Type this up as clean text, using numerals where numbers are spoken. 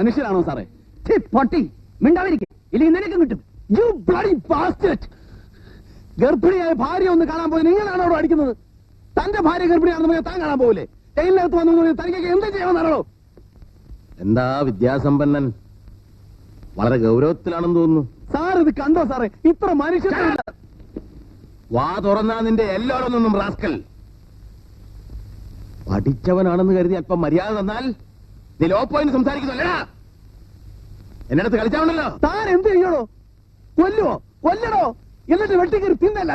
മനുഷ്യരാണോ സാറേ? പൊട്ടി മിണ്ടാതിരിക്കും, ഇല്ലെങ്കിൽ നിനക്കും കിട്ടും. You bloody bastard! ഗർഭിണിയായ ഭാര്യ ഒന്ന് കാണാൻ പോയി നിങ്ങളാണോ അവിടെ അടിക്കുന്നത്? തന്റെ ഭാര്യ ഗർഭിണിയാണെന്ന് താൻ കാണാൻ പോകില്ലേ? ജയിലിനകത്ത് വന്നു തനിക്കൊക്കെ എന്ത് ചെയ്യാമെന്നാണോ? എന്താ വിദ്യാസമ്പന്നൻ വളരെ ഗൗരവത്തിലാണെന്ന് തോന്നുന്നു. സാർ ഇത് കണ്ടോ സാറേ? ഇത്ര മനുഷ്യർ വാ തുറന്നാ നിന്റെ എല്ലായിടൊന്നും റാസ്കൽ. പഠിച്ചവനാണെന്ന് കരുതി അല്പം മര്യാദ തന്നാൽ നീ ലോ പോയിന്റ് സംസാരിക്കുന്നല്ലടാ. എന്നെ അടുത്ത് കളിച്ചാണല്ലോ. താൻ എന്ത് ചെയ്യണോ? കൊല്ലുവോ? കൊല്ലണോ? എന്നിട്ട് വെട്ടിക്കറി തിന്നല്ല